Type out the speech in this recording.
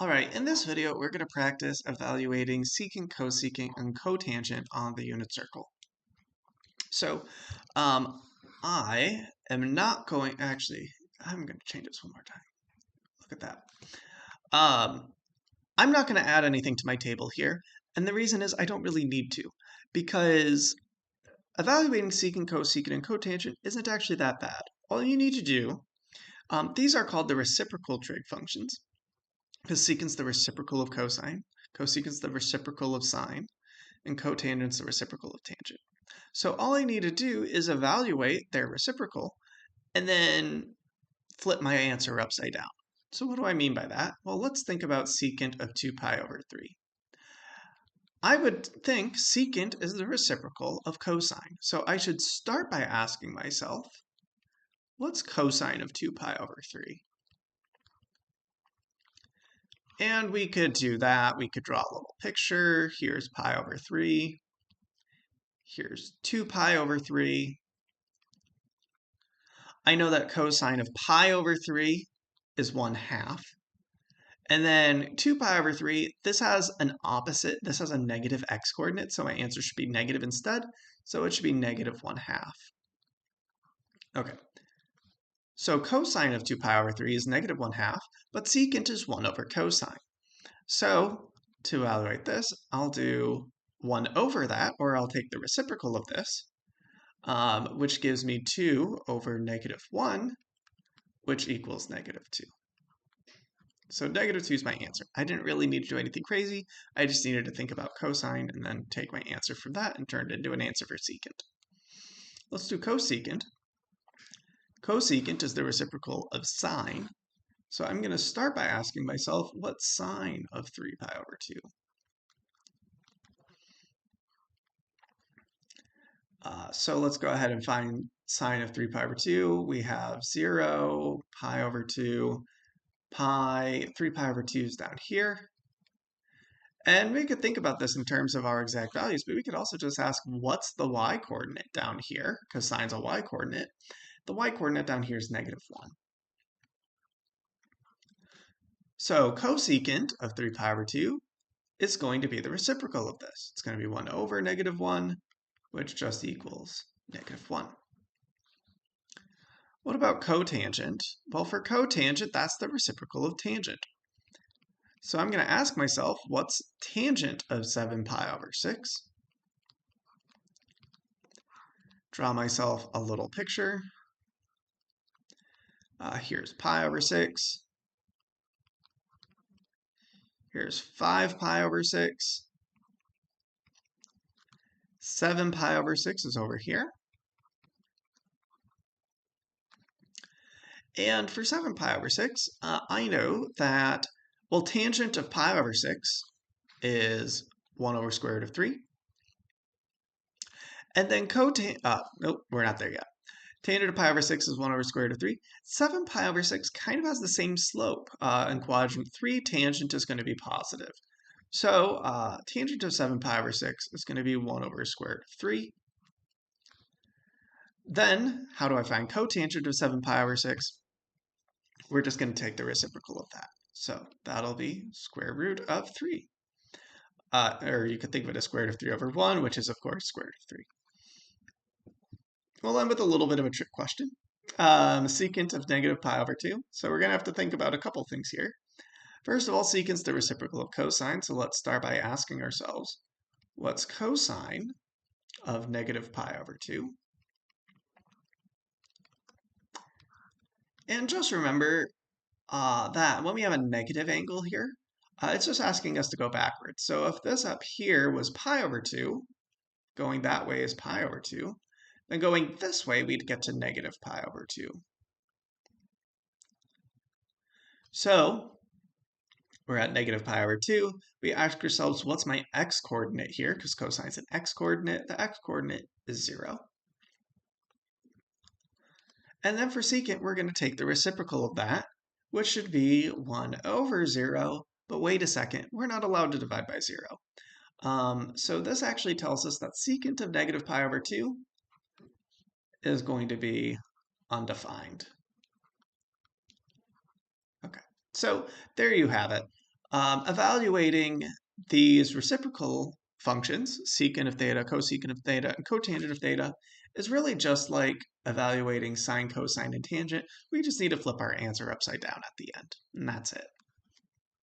All right, in this video, we're going to practice evaluating secant, cosecant, and cotangent on the unit circle. So I am not going, actually, I'm going to change this one more time. Look at that. I'm not going to add anything to my table here, and the reason is I don't really need to, because evaluating secant, cosecant, and cotangent isn't actually that bad. All you need to do, these are called the reciprocal trig functions. Because secant's the reciprocal of cosine, cosecant's the reciprocal of sine, and cotangent's the reciprocal of tangent. So all I need to do is evaluate their reciprocal and then flip my answer upside down. So what do I mean by that? Well, let's think about secant of 2 pi over 3. I would think secant is the reciprocal of cosine. So I should start by asking myself, what's cosine of 2 pi over 3? And we could do that. We could draw a little picture. Here's pi over 3. Here's 2 pi over 3. I know that cosine of pi over 3 is 1/2. And then 2 pi over 3, this has an opposite. This has a negative x coordinate, so my answer should be negative instead. So it should be negative 1/2. Okay. So cosine of 2 pi over 3 is negative 1/2, but secant is 1 over cosine. So to evaluate this, I'll do 1 over that, or I'll take the reciprocal of this, which gives me 2 over negative 1, which equals negative 2. So negative 2 is my answer. I didn't really need to do anything crazy. I just needed to think about cosine and then take my answer from that and turn it into an answer for secant. Let's do cosecant. Cosecant is the reciprocal of sine. So I'm going to start by asking myself, what's sine of 3 pi over 2? So let's go ahead and find sine of 3 pi over 2. We have 0, pi over 2, pi, 3 pi over 2 is down here. And we could think about this in terms of our exact values, but we could also just ask, what's the y-coordinate down here? Because sine's a y-coordinate. The y-coordinate down here is negative 1. So cosecant of 3 pi over 2 is going to be the reciprocal of this. It's going to be 1 over negative 1, which just equals negative 1. What about cotangent? Well, for cotangent, that's the reciprocal of tangent. So I'm going to ask myself, what's tangent of 7 pi over 6? Draw myself a little picture. Here's pi over 6. Here's 5 pi over 6. 7 pi over 6 is over here. And for 7 pi over 6, I know that, well, tangent of pi over 6 is 1 over square root of 3. And then nope, we're not there yet. Tangent of pi over 6 is 1 over square root of 3. 7 pi over 6 kind of has the same slope. In quadrant 3, tangent is going to be positive. So tangent of 7 pi over 6 is going to be 1 over square root of 3. Then, how do I find cotangent of 7 pi over 6? We're just going to take the reciprocal of that. So that'll be square root of 3. Or you could think of it as square root of 3 over 1, which is, of course, square root of 3. We'll end with a little bit of a trick question. Secant of negative pi over 2. So we're going to have to think about a couple things here. First of all, secant's the reciprocal of cosine, so let's start by asking ourselves, what's cosine of negative pi over 2? And just remember that when we have a negative angle here, it's just asking us to go backwards. So if this up here was pi over 2, going that way is pi over 2, then going this way, we'd get to negative pi over 2. So we're at negative pi over 2. We ask ourselves, what's my x-coordinate here? Because cosine's an x-coordinate. The x-coordinate is 0. And then for secant, we're going to take the reciprocal of that, which should be 1 over 0. But wait a second, we're not allowed to divide by 0. So this actually tells us that secant of negative pi over 2 is going to be undefined. Okay, so there you have it. Evaluating these reciprocal functions, secant of theta, cosecant of theta, and cotangent of theta, is really just like evaluating sine, cosine, and tangent. We just need to flip our answer upside down at the end, and that's it.